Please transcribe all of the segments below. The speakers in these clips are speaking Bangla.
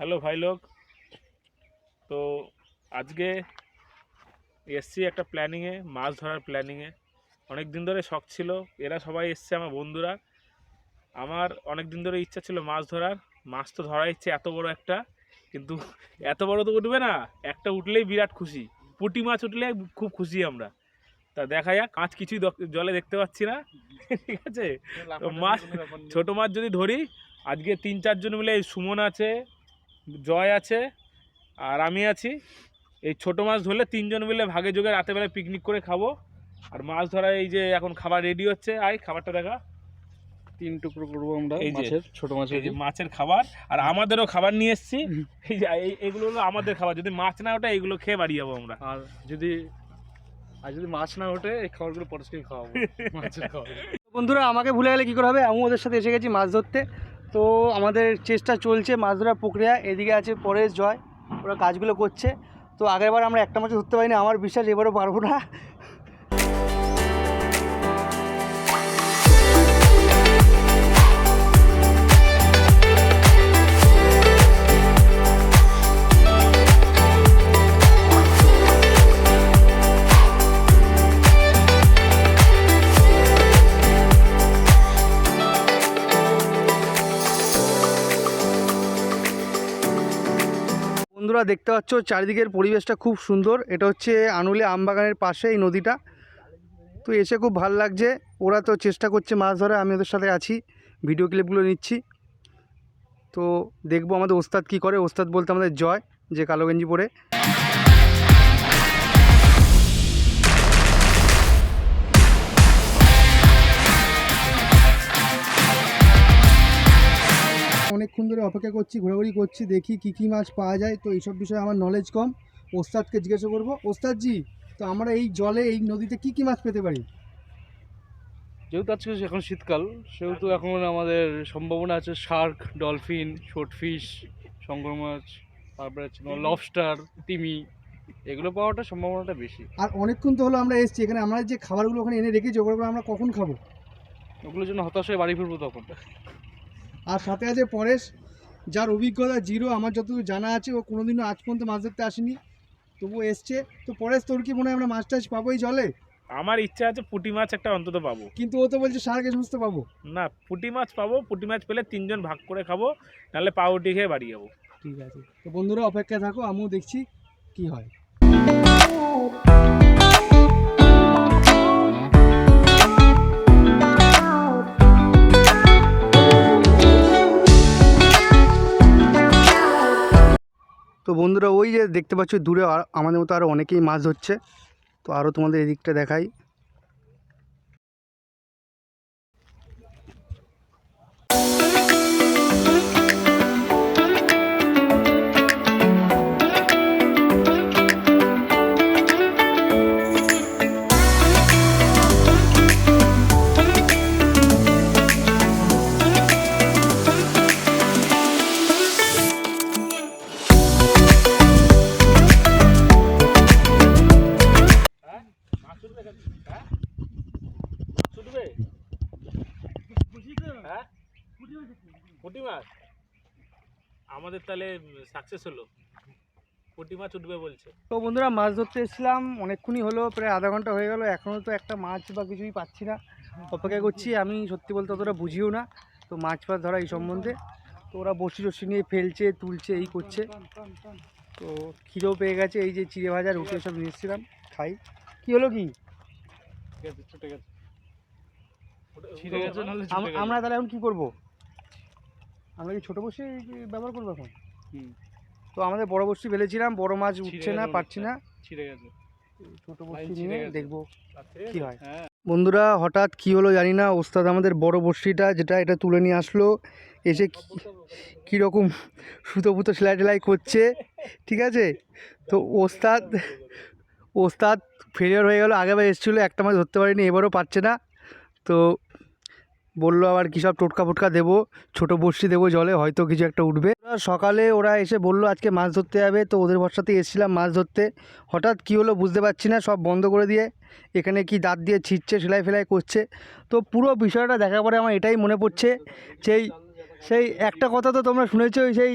हेलो भाई लोग। तो আজকে এসছি একটা প্ল্যানিংয়ে, মাছ ধরার প্ল্যানিংয়ে। অনেক দিন ধরে শখ ছিল, এরা সবাই এসছে আমার বন্ধুরা। আমার অনেক দিন ধরে ইচ্ছা ছিল মাছ ধরার। মাছ তো ধরা ইচ্ছে এত বড় একটা, কিন্তু এত বড় তো উঠবে না, একটা উঠলেই বিরাট খুশি। পুঁটি মাছ উঠলে খুব খুশি আমরা। তা দেখা যাক, মাছ কিছুই জলে দেখতে পাচ্ছি না। ঠিক আছে, তো মাছ ছোটো মাছ যদি ধরি, আজকে 3-4 জন মিলে, সুমন আছে, জয় আছে আর আমি আছি। এই ছোটো মাছ ধরলে 3 জন মিলে ভাগে যোগে রাতেবেলা পিকনিক করে খাবো। আর মাছ ধরা এই যে এখন খাবার রেডি হচ্ছে, আয় খাবারটা দেখা। 3 টুকরো করবো আমরা এই যে মাছের, ছোট মাছের, এই যে মাছের খাবার। আর আমাদেরও খাবার নিয়ে এসেছি। এই যে এইগুলো হলো আমাদের খাবার। যদি মাছ না ওঠে এইগুলো খেয়ে বাড়ি যাবো আমরা। আর যদি মাছ না ওঠে এই খাবারগুলো পরস্পর খাওয়াবো। মাছের খাবার। বন্ধুরা, আমাকে ভুলে গেলে কী করে হবে, আমি ওদের সাথে এসে গেছি মাছ ধরতে। তো আমাদের চেষ্টা চলছে মাছ ধরার প্রক্রিয়া। এদিকে আছে পরেশ, জয়, ওরা কাজগুলো করছে। তো আগেরবার আমরা একটা মাছ ধরতে পারিনি, আমার বিশ্বাস এবারও পারবো না। বন্ধুরা, দেখতে পাচ্ছ চারিদিকের পরিবেশটা খুব সুন্দর। এটা হচ্ছে আনুলে আমবাগানের পাশে এই নদীটা। তো এসে খুব ভালো লাগছে। ওরা তো চেষ্টা করছে মাছ ধরা, আমি ওদের সাথে আছি, ভিডিও ক্লিপগুলো নিচ্ছি। তো দেখবো আমাদের ওস্তাদ কি করে। ওস্তাদ বলতে আমাদের জয়, যে কালো গেঞ্জি পরে। অনেকক্ষণ ধরে অপেক্ষা করছি, ঘোরাঘুরি করছি, দেখি কী মাছ পাওয়া যায়। তো এইসব বিষয়ে আমার নলেজ কম, ওস্তাদকে জিজ্ঞাসা করবো। ওস্তাদজি, তো আমরা এই জলে, এই নদীতে কী মাছ পেতে পারি? যেহেতু আজকে এখন শীতকাল, সেহেতু এখন আমাদের সম্ভাবনা আছে শার্ক, ডলফিন, শর্টফিশ, শঙ্কর মাছ, তারপরে আছে লবস্টার, তিমি, এগুলো পাওয়াটা সম্ভাবনাটা বেশি। আর অনেকক্ষণ তো হলো আমরা এসেছি এখানে, আমরা যে খাবারগুলো ওখানে এনে রেখেছি ওগুলো আমরা কখন খাবো? ওগুলোর জন্য হতাশ হয়ে বাড়ি ফিরবো তখন। আর সাথে আছে পরেশ, যার অভিজ্ঞতা জিরো। আমার যতদূর জানা আছে, ও কোনোদিনও আজ পর্যন্ত মাছ ধরতে আসেনি, তবুও এসছে। তো পরেশ, তোর কি মনে হয় আমরা মাছ টাছ পাবো এই জলে? আমার ইচ্ছা আছে পুঁটি মাছ একটা অন্তত পাবো। কিন্তু ও তো বলছে শার্ক, এ সমস্ত পাবো না, পুঁটি মাছ পাবো। পুঁটি মাছ পেলে 3 জন ভাগ করে খাবো, নাহলে পাউরুটি খেয়ে বাড়ি যাবো। ঠিক আছে, তো বন্ধুরা অপেক্ষায় থাকো, আমিও দেখছি কি হয়। তো বন্ধুরা, ওই যে দেখতে পাচ্ছ দূরে আমাদের মতো আরও অনেকেই মাছ ধরছে। তো আরও তোমাদের এদিকটা দেখাই। পুঁটি মাছ আমাদের তাহলে সাকসেস হলো, পুঁটি মাছ উঠবে বলছে। তো বন্ধুরা, মাছ ধরতে এসেছিলাম অনেকক্ষণই হলো, প্রায় আধা ঘন্টা হয়ে গেল, এখনও তো একটা মাছ বা কিছুই পাচ্ছি না। অপেক্ষা করছি। আমি সত্যি বলতে অতটা বুঝিও না তো মাছ ফাছ ধরা এই সম্বন্ধে। তো ওরা বড়শি টসি নিয়ে ফেলছে, তুলছে, এই করছে। তো খিদেও পেয়ে গেছে, এই যে চিড়ে ভাজা রুটি সব নিয়ে এসেছিলাম, খাই। কি হলো কি? আমরা তাহলে এখন কি করব? আমরা কি ছোটো বড়শি ব্যবহার করবো এখন? তো আমাদের বড় বড়শি ফেলেছিলাম, বড় মাছ উঠছে না, পারছি না। ছোটো বড়শি নিয়ে দেখবো কি হয়। বন্ধুরা, হঠাৎ কি হলো জানি না, ওস্তাদ আমাদের বড় বড়শিটা যেটা, এটা তুলে নিয়ে আসলো। এসে কীরকম সুতো ফুতো সেলাই টেলাই করছে, ঠিক আছে। তো ওস্তাদ ফেলিওর হয়ে গেল। আগেবার এসেছিলো, একটা মাছ ধরতে পারিনি, এবারও পারছে না। তো বললো আবার কী সব টোটকা ফোটকা দেবো, ছোটো বড়শি দেবো জলে, হয়তো কিছু একটা উঠবে। সকালে ওরা এসে বললো আজকে মাছ ধরতে যাবে, তো ওদের ভরসাতেই এসেছিলাম মাছ ধরতে। হঠাৎ কী হলো বুঝতে পারছি না, সব বন্ধ করে দিয়ে এখানে কি দাঁত দিয়ে ছিঁড়ছে, সেলাই ফেলাই করছে। তো পুরো বিষয়টা দেখার পরে আমার এটাই মনে পড়ছে, সেই একটা কথা তো তোমরা শুনেছো, সেই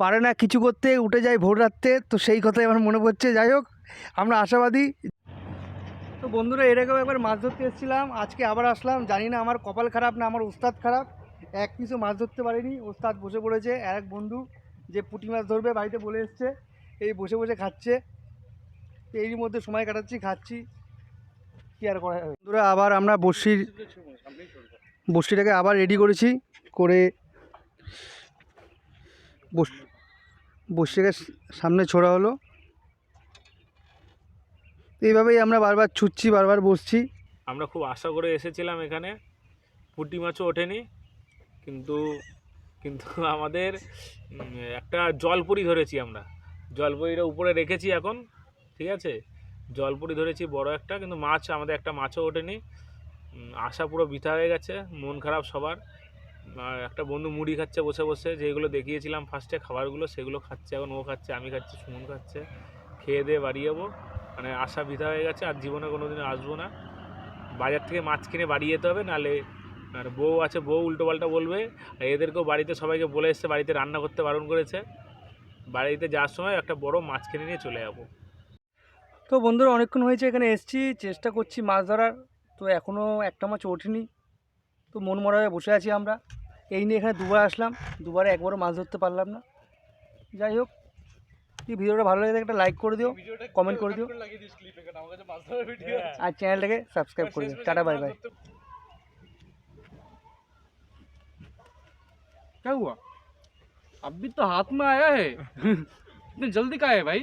পারে না কিছু করতে, উঠে যায় ভোর রাত্রে, তো সেই কথাই আমার মনে পড়ছে। যাই হোক, আমরা আশাবাদী। তো বন্ধুরা, এর আগেও একবার মাছ ধরতে এসেছিলাম, আজকে আবার আসলাম। জানি না আমার কপাল খারাপ না আমার ওস্তাদ খারাপ, এক পিসও মাছ ধরতে পারিনি। ওস্তাদ বসে পড়েছে, আর এক বন্ধু যে পুঁটি মাছ ধরবে বাড়িতে বলে এসছে, এই বসে বসে খাচ্ছে। তো এরই মধ্যে সময় কাটাচ্ছি, খাচ্ছি, কি আর করা যাবে। বন্ধুরা, আবার আমরা বড়শিটাকে আবার রেডি করেছি, করে বড়শিটাকে সামনে ছোড়া হলো। এইভাবেই আমরা বারবার ছুটছি, বারবার বসছি। আমরা খুব আশা করে এসেছিলাম এখানে, পুঁটি মাছও ওঠেনি, কিন্তু কিন্তু আমাদের একটা জলপরি ধরেছি আমরা। জলপরিটা উপরে রেখেছি এখন, ঠিক আছে, জলপরি ধরেছি বড় একটা, কিন্তু মাছ আমাদের একটা মাছও ওঠেনি। আশা পুরো বৃথা হয়ে গেছে, মন খারাপ সবার। আর একটা বন্ধু মুড়ি খাচ্ছে বসে বসে, যেগুলো দেখিয়েছিলাম ফার্স্টে খাবারগুলো, সেগুলো খাচ্ছে এখন, ও খাচ্ছে, আমি খাচ্ছি, সুমন খাচ্ছে। খেয়ে দিয়ে বাড়ি যাবো, মানে আশা বৃথা হয়ে গেছে, আর জীবনে কোনো দিন আসবো না। বাজার থেকে মাছ কিনে বাড়ি যেতে হবে, নাহলে আর বউ আছে, বউ উল্টোপাল্টা বলবে। আর এদেরকেও বাড়িতে সবাইকে বলে এসছে, বাড়িতে রান্না করতে বারণ করেছে। বাড়িতে যাওয়ার সময় একটা বড় মাছ কিনে নিয়ে চলে যাবো। তো বন্ধুরা, অনেকক্ষণ হয়েছে এখানে এসেছি, চেষ্টা করছি মাছ ধরার, তো এখনও একটা মাছ ওঠেনি। তো মন মরা হয়ে বসে আছি আমরা। এই নিয়ে এখানে দুবার আসলাম, দুবারে একবারও মাছ ধরতে পারলাম না। যাই হোক, যদি ভিডিওটা ভালো লাগে একটা লাইক করে দিও, কমেন্ট করে দিও, আর চ্যানেলটাকে সাবস্ক্রাইব করে দিও। Tata, bye bye. क्या हुआ? अभी तो हाथ में आया है। इतनी जल्दी का है भाई?